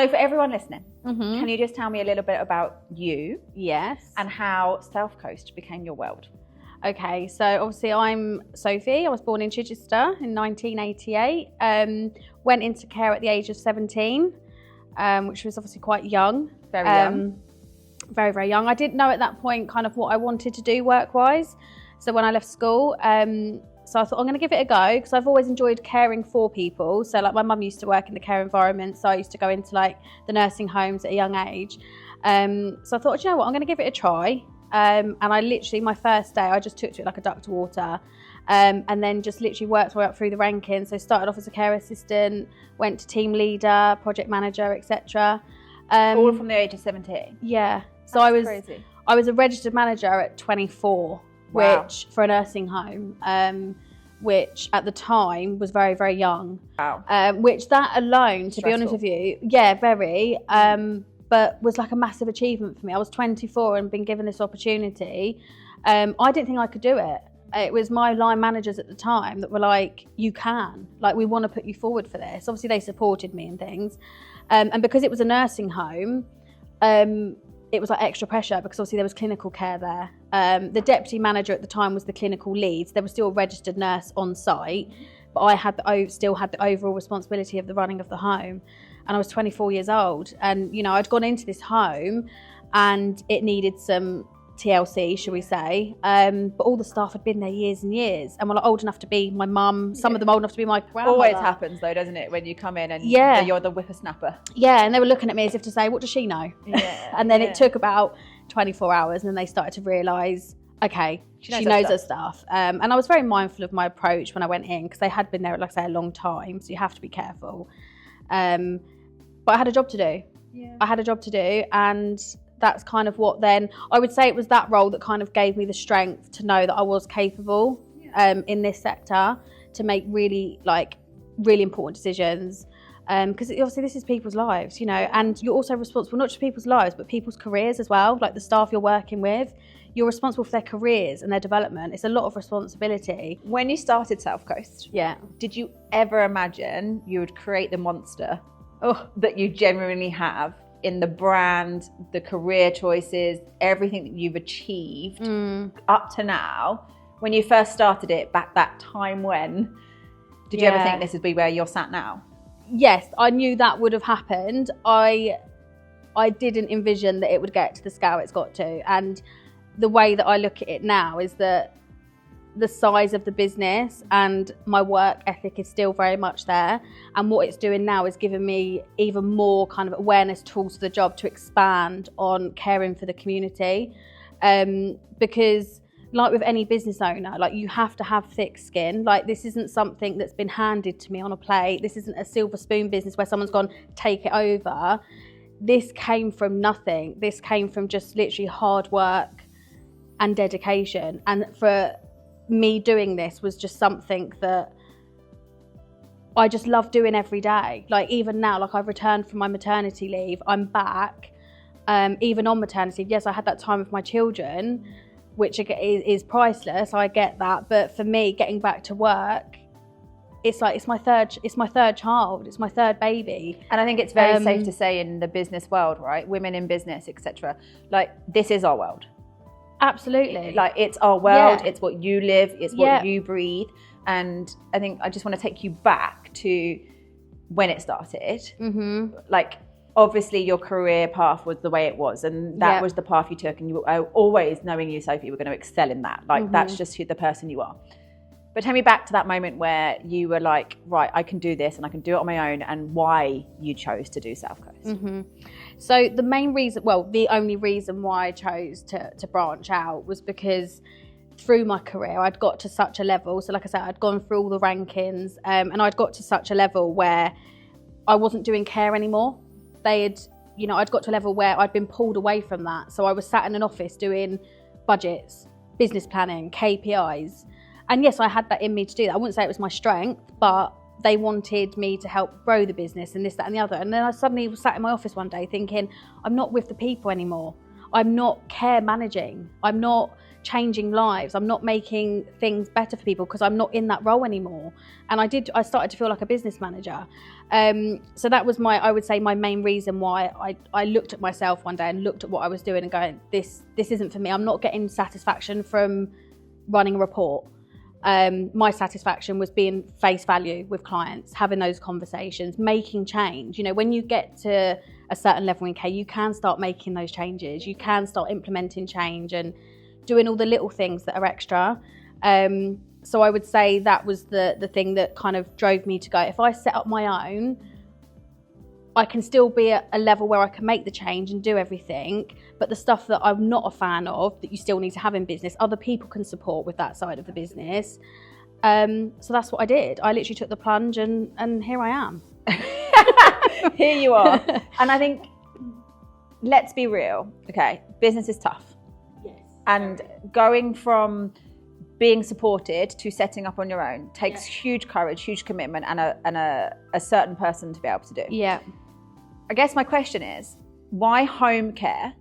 So for everyone listening, can you just tell me a little bit about you? Yes. And how South Coast became your world? Okay, so obviously I'm Sophie. I was born in Chichester in 1988. Went into care at the age of 17, which was obviously quite young. Very young. Very, very young. I didn't know at that point kind of what I wanted to do work-wise. So when I left school, so I thought I'm going to give it a go because I've always enjoyed caring for people. So like my mum used to work in the care environment, so I used to go into like the nursing homes at a young age. So I thought, you know what, I'm going to give it a try. And I literally, my first day, I just took to it like a duck to water. And then just literally worked my way up through the rankings. So started off as a care assistant, went to team leader, project manager, etc. All from the age of 17? Yeah. So That's crazy. I was a registered manager at 24. Wow. Which for a nursing home, which at the time was very, very young. Wow. Which that alone, to Stressful. be honest with you, yeah, very, but was like a massive achievement for me. I was 24 and been given this opportunity. I didn't think I could do it. It was my line managers at the time that were like, you can, like, we want to put you forward for this. Obviously they supported me and things. And because it was a nursing home, it was like extra pressure because obviously there was clinical care there. The deputy manager at the time was the clinical lead. There was still a registered nurse on site, but I still had the overall responsibility of the running of the home. And I was 24 years old. And, you know, I'd gone into this home and it needed some TLC, shall we say. But all the staff had been there years and years and were like old enough to be my mum, some of them old enough to be my grandmother. Always happens though, doesn't it, when you come in and you're the whippersnapper. Yeah, and they were looking at me as if to say, what does she know? Yeah. And then it took about 24 hours and then they started to realise, okay, she knows her stuff. And I was very mindful of my approach when I went in because they had been there, like I say, a long time, so you have to be careful. But I had a job to do. Yeah. I had a job to do, and that's kind of what then, I would say it was that role that kind of gave me the strength to know that I was capable in this sector to make really important decisions. Because obviously this is people's lives, you know, and you're also responsible not just people's lives, but people's careers as well, like the staff you're working with. You're responsible for their careers and their development. It's a lot of responsibility. When you started South Coast, yeah, did you ever imagine you would create the monster that you genuinely have in the brand, the career choices, everything that you've achieved up to now? When you first started it back that time when, did you ever think this would be where you're sat now? Yes, I knew that would have happened. I didn't envision that it would get to the scale it's got to. And the way that I look at it now is that the size of the business and my work ethic is still very much there. And what it's doing now is giving me even more kind of awareness tools for the job to expand on caring for the community. Because like with any business owner, like you have to have thick skin. Like this isn't something that's been handed to me on a plate. This isn't a silver spoon business where someone's gone, take it over. This came from nothing. This came from just literally hard work and dedication. And for me doing this was just something that I just love doing every day. Like even now, like I've returned from my maternity leave, I'm back, even on maternity. Yes, I had that time with my children, which is priceless. I get that. But for me, getting back to work, it's my third child. It's my third baby. And I think it's very safe to say in the business world, right? Women in business, etc. Like this is our world. Absolutely. Like it's our world, Yeah. It's what you live, it's what you breathe. And I think I just want to take you back to when it started. Mm-hmm. Like obviously your career path was the way it was and that was the path you took, and you were always, knowing you, Sophie, you were going to excel in that. Like that's just the person you are. But take me back to that moment where you were like, right, I can do this and I can do it on my own, and why you chose to do South Coast. Mm-hmm. So the main reason, the only reason why I chose to branch out was because through my career, I'd got to such a level. So like I said, I'd gone through all the rankings and I'd got to such a level where I wasn't doing care anymore. I'd got to a level where I'd been pulled away from that. So I was sat in an office doing budgets, business planning, KPIs. And yes, I had that in me to do that. I wouldn't say it was my strength, but they wanted me to help grow the business and this, that and the other. And then I suddenly was sat in my office one day thinking, I'm not with the people anymore. I'm not care managing. I'm not changing lives. I'm not making things better for people because I'm not in that role anymore. And I started to feel like a business manager. So that was I would say my main reason why I looked at myself one day and looked at what I was doing and going, this isn't for me. I'm not getting satisfaction from running a report. My satisfaction was being face value with clients, having those conversations, making change. You know, when you get to a certain level in care, you can start making those changes. You can start implementing change and doing all the little things that are extra. So I would say that was the thing that kind of drove me to go, if I set up my own, I can still be at a level where I can make the change and do everything, but the stuff that I'm not a fan of, that you still need to have in business, other people can support with that side of the business. So that's what I did. I literally took the plunge and here I am. Here you are. And I think, let's be real, okay, business is tough. Yes. And going from being supported to setting up on your own takes huge courage, huge commitment, and a certain person to be able to do. Yeah. I guess my question is, why home care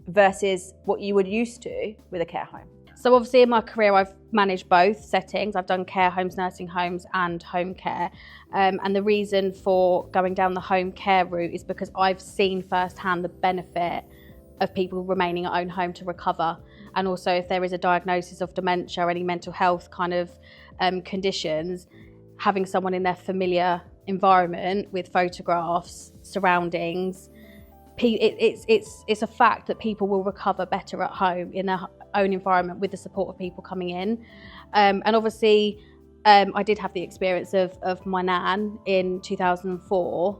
versus what you were used to with a care home? So obviously in my career, I've managed both settings. I've done care homes, nursing homes and home care. And the reason for going down the home care route is because I've seen firsthand the benefit of people remaining at own home to recover. And also if there is a diagnosis of dementia or any mental health kind of conditions, having someone in their familiar environment with photographs, surroundings, it's a fact that people will recover better at home in their own environment with the support of people coming in. And obviously I did have the experience of my nan in 2004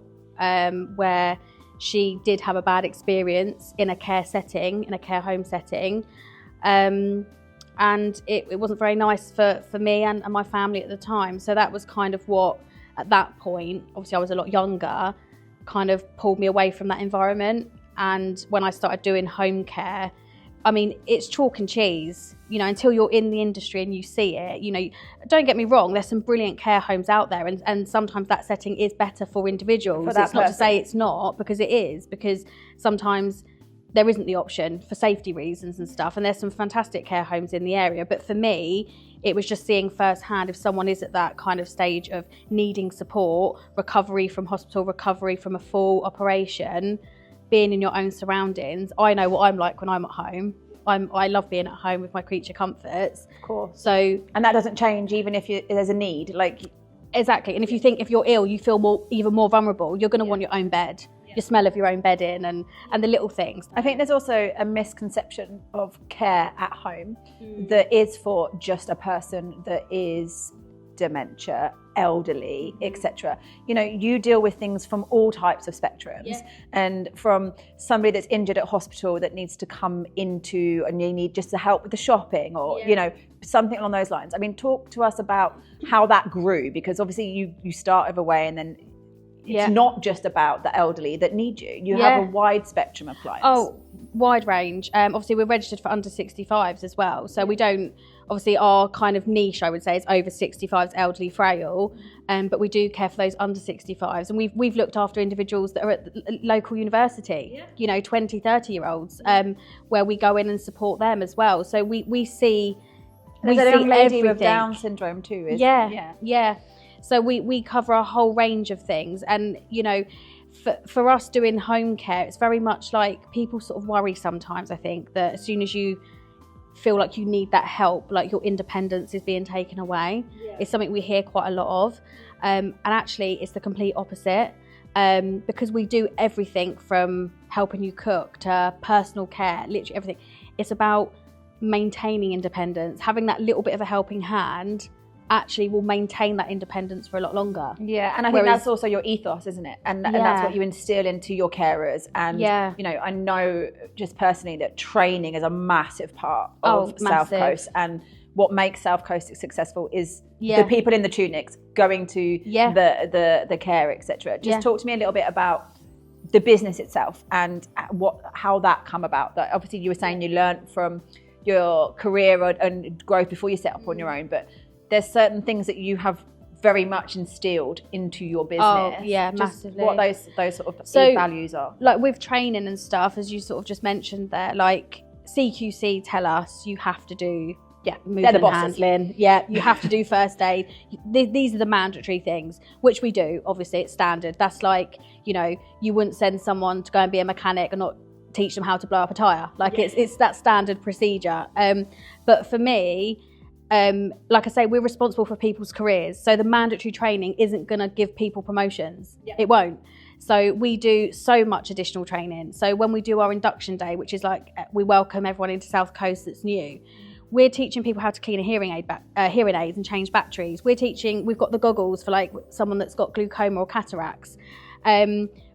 where she did have a bad experience in a care setting, in a care home setting. And it wasn't very nice for me and my family at the time. So that was kind of what, at that point, obviously I was a lot younger, kind of pulled me away from that environment. And when I started doing home care, I mean, it's chalk and cheese, you know, until you're in the industry and you see it. You know, don't get me wrong, there's some brilliant care homes out there, and sometimes that setting is better for individuals. For that it's not to say it's not, because it is, because sometimes there isn't the option for safety reasons and stuff, and there's some fantastic care homes in the area. But for me, it was just seeing firsthand if someone is at that kind of stage of needing support, recovery from hospital, recovery from a full operation, being in your own surroundings. I know what I'm like when I'm at home. I love being at home with my creature comforts. Of course. So, and that doesn't change even if there's a need. Like, exactly. And if you're ill, you feel even more vulnerable. You're going to want your own bed. Your smell of your own bedding and the little things. I think there's also a misconception of care at home that is for just a person that is dementia, elderly, etc. You know, you deal with things from all types of spectrums, and from somebody that's injured at hospital that needs to come into and you need just to help with the shopping or you know, something along those lines. I mean, talk to us about how that grew, because obviously you start over way and then it's not just about the elderly that need you. You have a wide spectrum of clients. Oh, wide range. Obviously, we're registered for under 65s as well. So we don't, obviously, our kind of niche, I would say, is over 65s, elderly, frail. But we do care for those under 65s. And we've looked after individuals that are at the local university, you know, 20, 30-year-olds, where we go in and support them as well. So we see... There's a young lady with Down syndrome too, isn't there? Yeah. So we cover a whole range of things. And, you know, for us doing home care, it's very much like people sort of worry sometimes, I think, that as soon as you feel like you need that help, like your independence is being taken away. It's something we hear quite a lot of. And actually, it's the complete opposite. Because we do everything from helping you cook to personal care, literally everything. It's about maintaining independence, having that little bit of a helping hand actually will maintain that independence for a lot longer. Yeah, and I think that's also your ethos, isn't it? And that's what you instill into your carers. And, you know, I know just personally that training is a massive part of South Coast. And what makes South Coast successful is the people in the tunics going to the care, etc. Just talk to me a little bit about the business itself and how that come about. That obviously you were saying you learned from your career and growth before you set up on your own, but there's certain things that you have very much instilled into your business. Oh, yeah, massively. What those sort of values are. Like with training and stuff, as you sort of just mentioned there, like CQC tell us you have to do they're the bosses. handling. Yeah, you have to do first aid. These are the mandatory things, which we do. Obviously, it's standard. That's like, you know, you wouldn't send someone to go and be a mechanic and not teach them how to blow up a tyre. Like it's that standard procedure. But for me, like I say, we're responsible for people's careers. So the mandatory training isn't going to give people promotions. Yeah. It won't. So we do so much additional training. So when we do our induction day, which is like we welcome everyone into South Coast that's new, we're teaching people how to clean a hearing aids and change batteries. We've got the goggles for like someone that's got glaucoma or cataracts.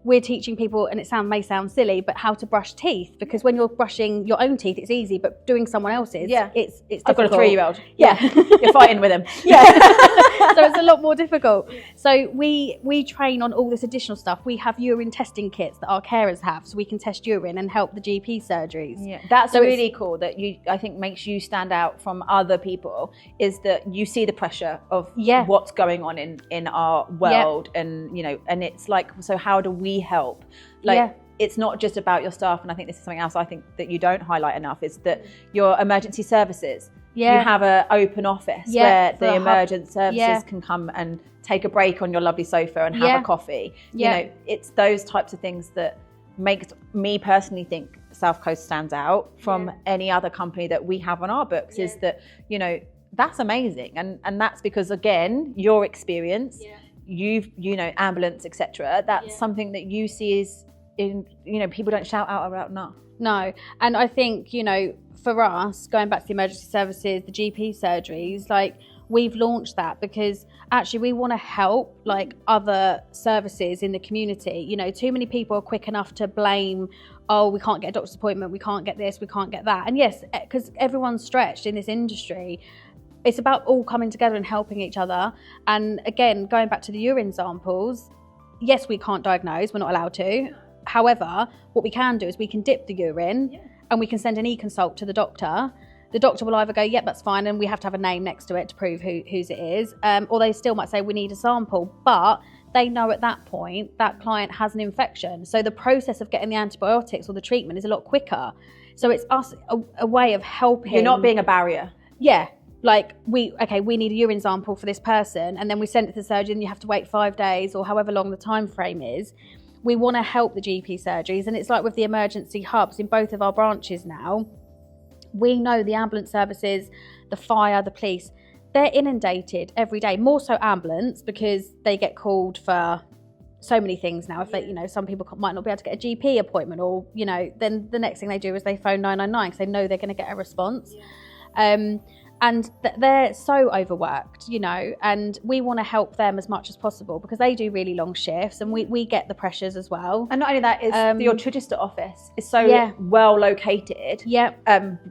We're teaching people, and may sound silly, but how to brush teeth, because when you're brushing your own teeth, it's easy, but doing someone else's, it's difficult. I've got a 3-year-old. Yeah. You're fighting with him. Yeah. So it's a lot more difficult. So we train on all this additional stuff. We have urine testing kits that our carers have, so we can test urine and help the GP surgeries. Yeah, that's really cool. That I think makes you stand out from other people, is that you see the pressure of what's going on in our world, and you know, and it's like, so how do we help? Like, it's not just about your staff, and I think this is something else I think that you don't highlight enough, is that your emergency services, you have an open office where the emergency services can come and take a break on your lovely sofa and have a coffee. You know, it's those types of things that makes me personally think South Coast stands out from any other company that we have on our books, is that, you know, that's amazing. And that's because, again, your experience, you know, ambulance, etc. That's something that you see is in, you know, people don't shout out about enough. No. And I think, you know, for us, going back to the emergency services, the GP surgeries, like, we've launched that because actually we want to help like other services in the community. You know, too many people are quick enough to blame, oh, we can't get a doctor's appointment, we can't get this, we can't get that. And yes, because everyone's stretched in this industry, it's about all coming together and helping each other. And again, going back to the urine samples, yes, we can't diagnose, we're not allowed to. However, what we can do is we can dip the urine and we can send an e-consult to the doctor. The doctor will either go, yep, that's fine, and we have to have a name next to it to prove whose it is, or they still might say we need a sample, but they know at that point that client has an infection. So the process of getting the antibiotics or the treatment is a lot quicker. So it's us a way of helping. You're not being a barrier. Yeah. Like, we need a urine sample for this person, and then we send it to the surgeon, you have to wait 5 days or however long the time frame is. We want to help the GP surgeries, and it's like with the emergency hubs in both of our branches now. We know the ambulance services, the fire, the police, they're inundated every day, more so ambulance, because they get called for so many things now. If they, you know, some people might not be able to get a GP appointment, or, you know, then the next thing they do is they phone 999 because they know they're going to get a response. And they're so overworked, you know, and we want to help them as much as possible because they do really long shifts, and we get the pressures as well. And not only that, is your Chichester office is so well located,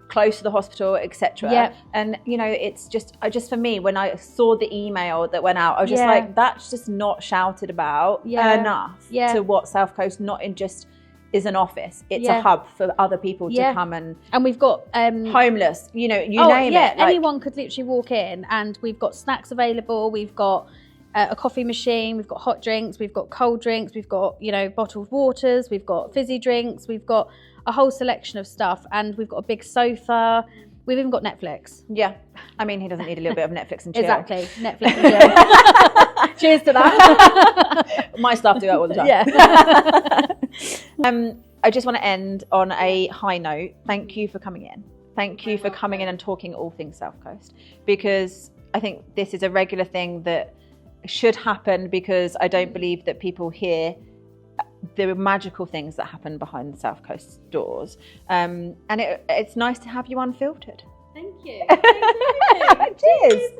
close to the hospital, etc. And, you know, it's just for me, when I saw the email that went out, I was just like, that's just not shouted about enough to what South Coast not in just is an office. It's a hub for other people to come and we've got homeless, you know, you name it. Like, anyone could literally walk in, and we've got snacks available. We've got a coffee machine. We've got hot drinks. We've got cold drinks. We've got, you know, bottled waters. We've got fizzy drinks. We've got a whole selection of stuff, and we've got a big sofa. We've even got Netflix. Yeah. I mean, he doesn't need a little bit of Netflix and chill. Exactly. Netflix and chill. Cheers to that. My staff do that all the time. Yeah. I just want to end on a high note. Thank you for coming in. Thank you for coming in and talking all things South Coast, because I think this is a regular thing that should happen, because I don't believe that people hear the magical things that happen behind the South Coast doors. And it's nice to have you unfiltered. Thank you. Cheers.